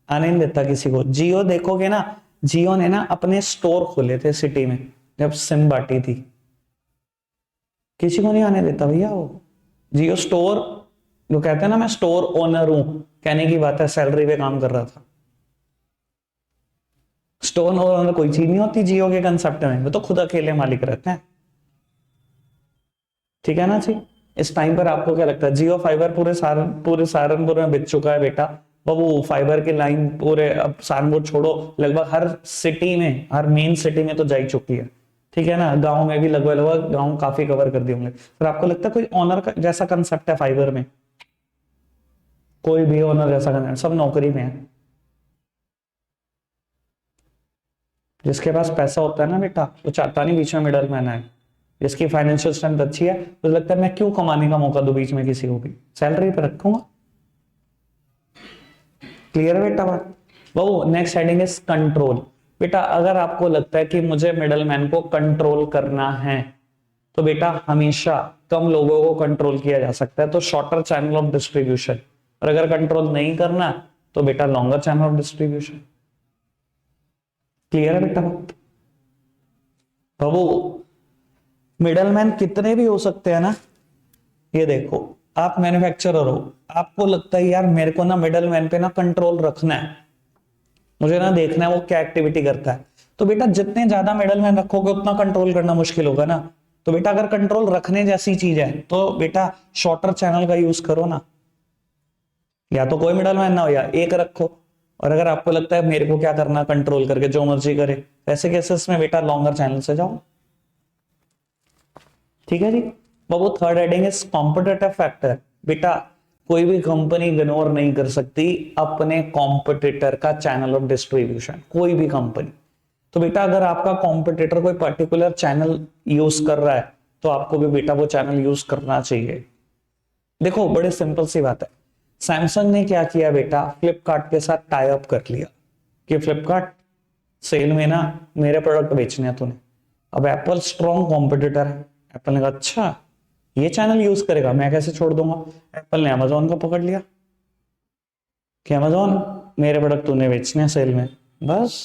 आने नहीं देता किसी को। जियो देखोगे ना, जियो ने ना अपने स्टोर खोले थे सिटी में जब सिम बांटी थी, किसी को नहीं आने देता भैया वो जियो स्टोर। जो कहते हैं ना मैं स्टोर ओनर हूं, कहने की बात है, सैलरी पे काम कर रहा था। स्टोर ओनर कोई चीज नहीं होती जियो के कंसेप्ट में, वो तो खुद अकेले मालिक रहते हैं। ठीक है ना जी। इस टाइम पर आपको क्या लगता है, जियो फाइबर पूरे सहारनपुर में बिक चुका है बेटा। बाबू फाइबर की लाइन पूरे, अब सहारनपुर छोड़ो, लगभग हर सिटी में, हर मेन सिटी में तो जा ही चुकी है। ठीक है ना, गांव में भी लगभग गांव काफी कवर कर दिए होंगे। फिर आपको लगता है कोई ओनर का जैसा कंसेप्ट है फाइबर में, कोई भी ओनर जैसा कंसेप्ट, सब नौकरी में है। जिसके पास पैसा होता है ना बेटा, वो चाहता नहीं बीच में मिडल मैन है। जिसकी फाइनेंशियल स्ट्रेंथ अच्छी है, तो लगता है मैं क्यों कमाने का मौका दूं बीच में किसी को भी, सैलरी पे रखूंगा। क्लियर है बेटा बात। वो नेक्स्ट हेडिंग इज कंट्रोल। बेटा अगर आपको लगता है कि मुझे मिडलमैन को कंट्रोल करना है, तो बेटा हमेशा कम लोगों को कंट्रोल किया जा सकता है, तो शॉर्टर चैनल ऑफ डिस्ट्रीब्यूशन। और अगर कंट्रोल नहीं करना तो बेटा longer channel of distribution. Clear है बेटा बात। बाबू मिडलमैन कितने भी हो सकते हैं ना, ये देखो आप मैन्युफैक्चरर हो, आपको लगता है यार मेरे को ना मिडलमैन पे ना कंट्रोल रखना है, मुझे ना देखना है वो क्या एक्टिविटी करता है, तो बेटा जितने ज्यादा मिडलमैन रखोगे उतना कंट्रोल करना मुश्किल होगा ना। तो बेटा अगर कंट्रोल रखने जैसी चीज है तो बेटा शॉर्टर चैनल का यूज करो ना, या तो कोई मिडलमैन ना हो या एक रखो। और अगर आपको लगता है मेरे को क्या करना कंट्रोल करके जो मर्जी करे, ऐसे केसेस में बेटा लॉन्गर चैनल से जाओ। ठीक है जी। बाबू third heading is competitive factor. बेटा कोई भी कंपनी इग्नोर नहीं कर सकती अपने कॉम्पिटिटर का चैनल ऑफ डिस्ट्रीब्यूशन, कोई भी कंपनी। तो बेटा अगर आपका कॉम्पिटिटर कोई पर्टिकुलर चैनल यूज कर रहा है तो आपको भी बेटा वो चैनल यूज करना चाहिए। देखो बड़े सिंपल सी बात है, सैमसंग ने क्या किया बेटा, फ्लिपकार्ट के साथ टाई अप कर लिया कि फ्लिपकार्ट सेल में ना मेरे प्रोडक्ट बेचने हैं तूने। अब एप्पल स्ट्रॉन्ग कॉम्पिटिटर है, एप्पल ने कहा अच्छा ये चैनल यूज करेगा, मैं कैसे छोड़ दूंगा। एप्पल ने अमेजोन को पकड़ लिया कि अमेजोन मेरे प्रोडक्ट तूने बेचने हैं सेल में। बस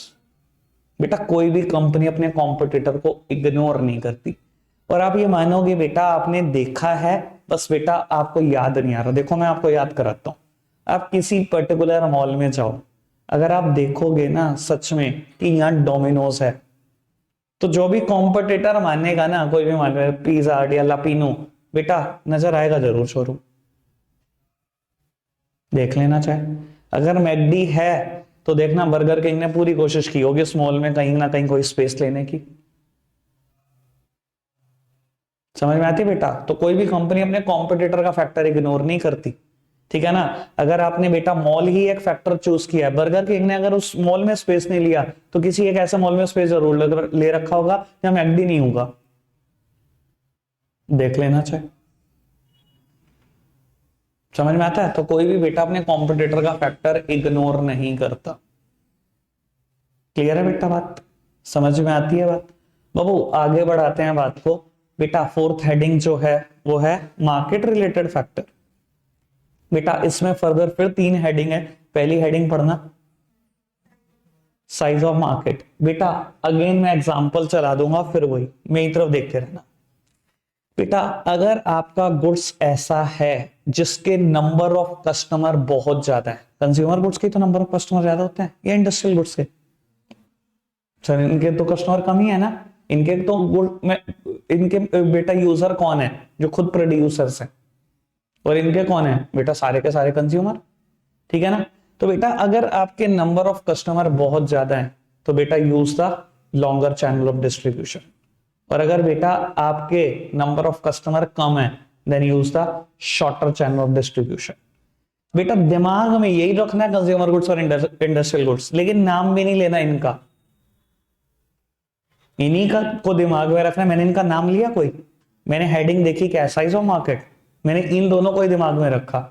बेटा कोई भी कंपनी अपने कॉम्पिटिटर को इग्नोर नहीं करती। और आप ये मानोगे बेटा आपने देखा है, बस बेटा आपको याद नहीं आ रहा। देखो मैं आपको याद कराता हूं, आप किसी पर्टिकुलर मॉल में जाओ, अगर आप देखोगे ना सच में कि यहाँ डोमिनोज है, तो जो भी कॉम्पिटिटर मानेगा ना, कोई भी मान पिज्जा हट या लापिनो, बेटा नजर आएगा जरूर शोरूम, देख लेना चाहे। अगर मैकडी है तो देखना बर्गर किंग ने पूरी कोशिश की होगी इस मॉल में कहीं ना कहीं कोई स्पेस लेने की। समझ में आती बेटा। तो कोई भी कंपनी अपने कॉम्पिटिटर का फैक्टर इग्नोर नहीं करती। ठीक है ना। अगर आपने बेटा मॉल ही एक फैक्टर चूज किया है, बर्गर किंग ने अगर उस मॉल में स्पेस नहीं लिया तो किसी एक ऐसे मॉल में स्पेस जरूर ले रखा होगा या मैकडी नहीं होगा, देख लेना चाहे। समझ में आता है। तो कोई भी बेटा अपने कॉम्पिटिटर का फैक्टर इग्नोर नहीं करता। क्लियर है बेटा बात, समझ में आती है बात। बाबू आगे बढ़ाते हैं बात को। बेटा फोर्थ हेडिंग जो है वो है मार्केट रिलेटेड फैक्टर। बेटा इसमें फर्दर फिर 3 हेडिंग है। पहली हेडिंग पढ़ना साइज ऑफ मार्केट। बेटा अगेन मैं एग्जांपल चला दूंगा, फिर वही मेरी तरफ देखते रहना। बेटा अगर आपका गुड्स ऐसा है जिसके नंबर ऑफ कस्टमर बहुत ज्यादा है, कंज्यूमर गुड्स के तो नंबर ऑफ कस्टमर ज्यादा होते हैं या इंडस्ट्रियल गुड्स के? सर इनके तो कस्टमर कम ही है ना, इनके तो गुड में इनके बेटा यूजर कौन है? जो खुद प्रोड्यूसर्स हैं। और इनके कौन है? बेटा सारे के सारे कंज्यूमर। ठीक है ना? तो बेटा अगर आपके नंबर ऑफ कस्टमर बहुत ज्यादा है तो बेटा use the longer channel of distribution. और अगर बेटा आपके नंबर ऑफ कस्टमर कम है then use the shorter channel of distribution. बेटा दिमाग में यही रखना है कंज्यूमर गुड्स और इंडस्ट्रियल गुड्स, लेकिन नाम भी नहीं लेना इनका, इन्हीं का को दिमाग में रखना है। मैंने इनका नाम लिया कोई? मैंने हेडिंग देखी क्या? Size of market. मैंने इन दोनों को ही दिमाग में रखा।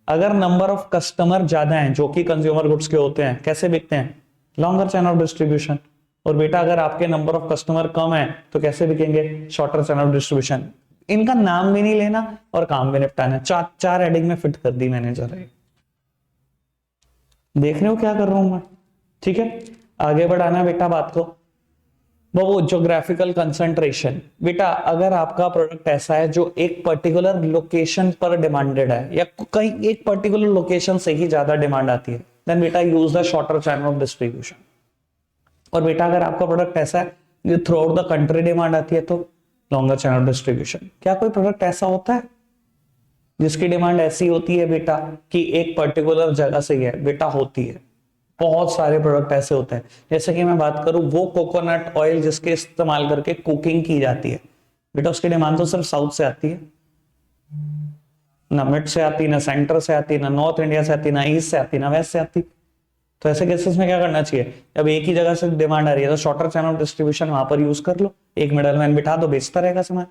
अगर नंबर ऑफ कस्टमर ज्यादा हैं जो कि कंज्यूमर गुड्स के होते हैं, कैसे बिकते हैं? Longer channel of distribution. और बेटा अगर आपके नंबर ऑफ कस्टमर कम है तो कैसे बिकेंगे? Shorter channel of distribution. इनका नाम भी नहीं लेना और काम भी निपटाना। चार हेडिंग में फिट कर दी मैंने। जरा देख रहे हो क्या कर रहा हूं मैं? ठीक है, आगे बढ़ाना बेटा बात को। वो ज्योग्राफिकल कंसंट्रेशन। बेटा अगर आपका प्रोडक्ट ऐसा है जो एक पर्टिकुलर लोकेशन पर डिमांडेड है या कहीं एक पर्टिकुलर लोकेशन से ही ज्यादा डिमांड आती है, देन बेटा use the shorter channel of distribution. और बेटा अगर आपका प्रोडक्ट ऐसा है जो through out the country demand आती है तो लॉन्गर चैनल ऑफ डिस्ट्रीब्यूशन। क्या कोई प्रोडक्ट ऐसा होता है जिसकी डिमांड ऐसी होती है बेटा कि एक पर्टिकुलर जगह से ही है? बेटा होती है। बहुत सारे प्रोडक्ट ऐसे होते हैं। जैसे कि मैं बात करूं वो कोकोनट ऑयल जिसके इस्तेमाल करके कुकिंग की जाती है, बेटा उसकी डिमांड तो सिर्फ साउथ से आती है, ना मिड से आती, ना सेंटर से आती, ना नॉर्थ इंडिया से आती, ना ईस्ट से आती, ना वेस्ट से आती। तो ऐसे केसेस में क्या करना चाहिए? जब एक ही जगह से डिमांड आ रही है तो शॉर्टर चैनल ऑफ डिस्ट्रीब्यूशन वहां पर यूज कर लो, एक मिडल मैन बिठा दो, बेचता रहेगा सामान।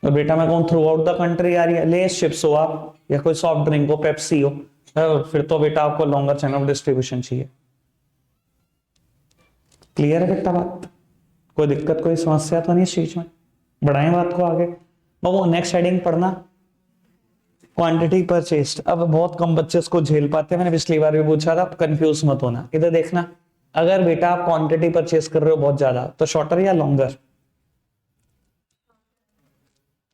और बेटा मैं कहूं थ्रू आउट द कंट्री आ रही है, लेस चिप्स हो आप या कोई सॉफ्ट ड्रिंक हो, पेप्सी हो, फिर तो बेटा आपको लॉन्गर चैनल ऑफ डिस्ट्रीब्यूशन चाहिए। क्लियर है बेटा बात? कोई दिक्कत कोई समस्या तो नहीं इस चीज में? बढ़ाएं बात को आगे। वो नेक्स्ट हेडिंग पढ़ना क्वांटिटी परचेस्ड। अब बहुत कम बच्चे इसको झेल पाते हैं, मैंने पिछली बार भी पूछा था, कंफ्यूज मत होना। इधर देखना, अगर बेटा आप क्वांटिटी परचेस कर रहे हो बहुत ज्यादा तो शॉर्टर या लॉन्गर?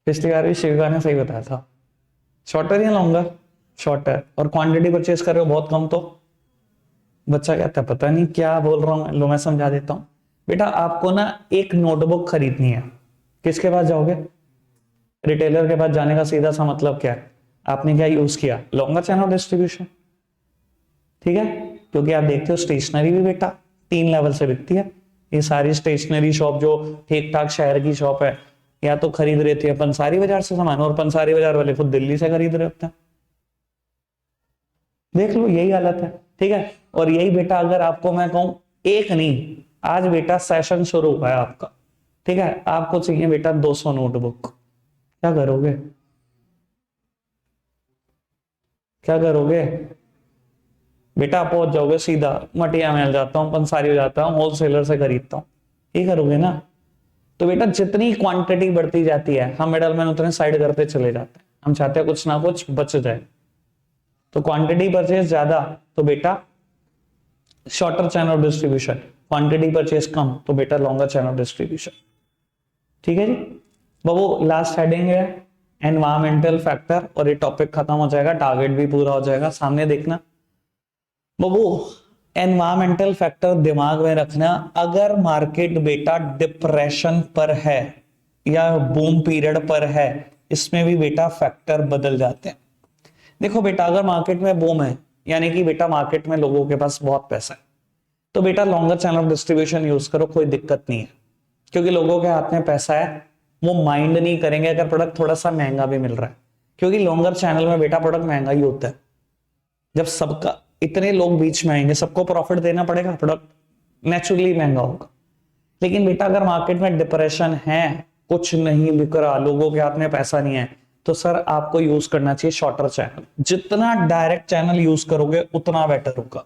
पिछली बार भी शिविका ने सही बताया था, शॉर्टर या लॉन्गर? शॉर्टर। और क्वांटिटी परचेस कर रहे हो बहुत कम तो? बच्चा कहता है पता नहीं क्या बोल रहा हूं, लो मैं समझा देता हूं। बेटा आपको ना एक नोटबुक खरीदनी है, किसके पास जाओगे? रिटेलर के पास जाने का सीधा सा मतलब क्या है? आपने क्या यूज किया? Longer channel distribution. ठीक है, क्योंकि आप देखते हो स्टेशनरी भी बेटा 3 लेवल से बिकती है। ये सारी स्टेशनरी शॉप जो ठीक ठाक शहर की शॉप है, या तो खरीद रहे थे पंसारी बाजार से सामान, और पंसारी बाजार वाले खुद दिल्ली से खरीद रहे होते हैं। देख लो यही हालत है। ठीक है, और यही बेटा अगर आपको मैं कहूं एक नहीं, आज बेटा सेशन शुरू हुआ है आपका, ठीक है, आपको चाहिए बेटा 200 नोटबुक, क्या करोगे? क्या करोगे बेटा? आप पहुंच जाओगे सीधा मटिया महल जाता हूं, पंसारी जाता हूं, होलसेलर से खरीदता हूं, ये करोगे ना? तो बेटा जितनी क्वांटिटी बढ़ती जाती है हम मिडल मैन उतने साइड करते चले जाते हैं। हम चाहते हैं कुछ ना कुछ बच जाए, तो क्वांटिटी परचेस ज्यादा तो बेटा shorter channel of distribution, quantity purchase कम तो बेटा लॉन्गर चैनल ऑफ डिस्ट्रीब्यूशन। ठीक है जी बाबू, लास्ट हेडिंग है एनवायरमेंटल फैक्टर, और ये टॉपिक खत्म हो जाएगा, टारगेट भी पूरा हो जाएगा। सामने देखना बाबू, एनवायरमेंटल फैक्टर दिमाग में रखना। अगर मार्केट बेटा डिप्रेशन पर है या बूम पीरियड पर है, इसमें भी बेटा फैक्टर बदल जाते हैं। देखो बेटा अगर मार्केट में बूम है यानी कि बेटा मार्केट में लोगों के पास बहुत पैसा है, तो बेटा longer channel of distribution use करो, कोई दिक्कत नहीं है, क्योंकि लोगों के हाथ में पैसा है, वो माइंड नहीं करेंगे अगर प्रोडक्ट थोड़ा सा महंगा भी मिल रहा है, क्योंकि लॉन्गर चैनल में बेटा प्रोडक्ट महंगा ही होता है। जब सबका इतने लोग बीच में आएंगे, सबको प्रॉफिट देना पड़ेगा, प्रोडक्ट नेचुरली महंगा होगा। लेकिन बेटा अगर मार्केट में डिप्रेशन है, कुछ नहीं बिक रहा, लोगों के हाथ में पैसा नहीं है, तो सर आपको यूज करना चाहिए शॉर्टर चैनल। जितना डायरेक्ट चैनल यूज करोगे उतना बेटर होगा,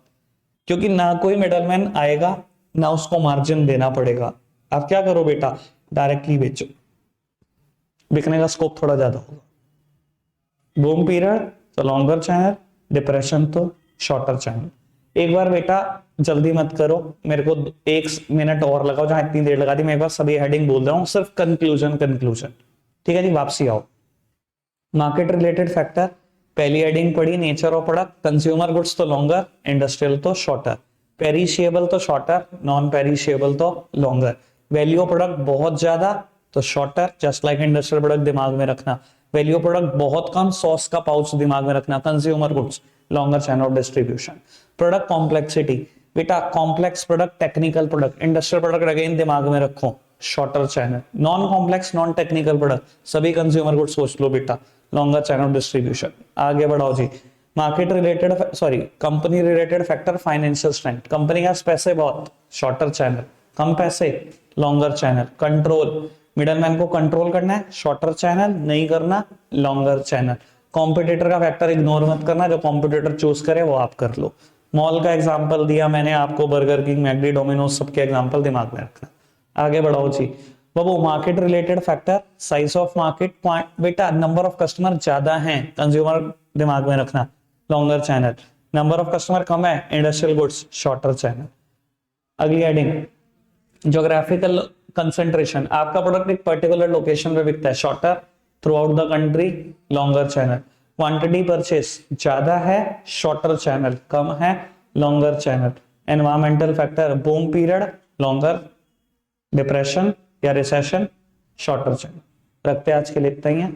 क्योंकि ना कोई मिडलमैन आएगा, ना उसको मार्जिन देना पड़ेगा। आप क्या करो बेटा, डायरेक्टली बेचो, बिकने का स्कोप थोड़ा ज्यादा होगा। बूम पीरियड तो लॉन्गर चैनल, डिप्रेशन तो शॉर्टर चैनल। एक बार बेटा जल्दी मत करो, मेरे को 1 मिनट और लगाओ, जहां इतनी देर लगा दी मैं एक बार सभी हेडिंग बोल रहा हूं, सिर्फ कंक्लूजन कंक्लूजन। ठीक है जी, वापसी आओ। मार्केट रिलेटेड फैक्टर, पहली हेडिंग पढ़ी, nature of product, consumer goods तो लॉन्गर, इंडस्ट्रियल तो शॉर्टर, पेरिशिएबल तो शॉर्टर, नॉन पेरिशिएबल तो लॉन्गर, वैल्यू ऑफ प्रोडक्ट बहुत ज्यादा तो shorter, just like industrial product दिमाग में रखना। वैल्यू ऑफ प्रोडक्ट बहुत कम, सॉस का पाउच दिमाग में रखना, consumer goods longer chain of distribution. Product complexity, बेटा complex product, technical product, industrial product again दिमाग में रखो, shorter channel. Non complex non technical product सभी कंज्यूमर गुड्स सोच लो बेटा, लॉन्गर चैन ऑफ डिस्ट्रीब्यूशन। आगे बढ़ाओ जी। Market related sorry company related factor, financial strength, company के पास पैसे बहुत, शॉर्टर चैनल, कम पैसे लॉन्गर चैनल। कंट्रोल, मिडलमैन को कंट्रोल करना है, शॉर्टर चैनल, नहीं करना लॉन्गर चैनल। कॉम्पिटिटर का फैक्टर इग्नोर मत करना, जो कॉम्पिटिटर चूज करे वो आप कर लो। मॉल का एग्जांपल दिया मैंने आपको, बर्गर किंग, मैकडी, डोमिनोज, सबके एग्जांपल दिमाग में रखना। आगे बढ़ाओ जी। बाबू market related factor, size of market, बेटा नंबर ऑफ कस्टमर ज्यादा हैं, कंज्यूमर दिमाग में रखना, longer channel. Number of customer कम है, इंडस्ट्रियल गुड्स, शॉर्टर चैनल। अगली हेडिंग, ज्योग्राफिकल कंसंट्रेशन, आपका प्रोडक्ट एक पर्टिकुलर लोकेशन पे बिकता है, shorter, throughout the country, longer channel. Quantity purchase ज्यादा है, शॉर्टर चैनल, कम है, longer channel. Environmental factor, boom period, longer, depression या रिसेशन, शॉर्टर चैनल। रखते हैं आज के लिए इतना ही है।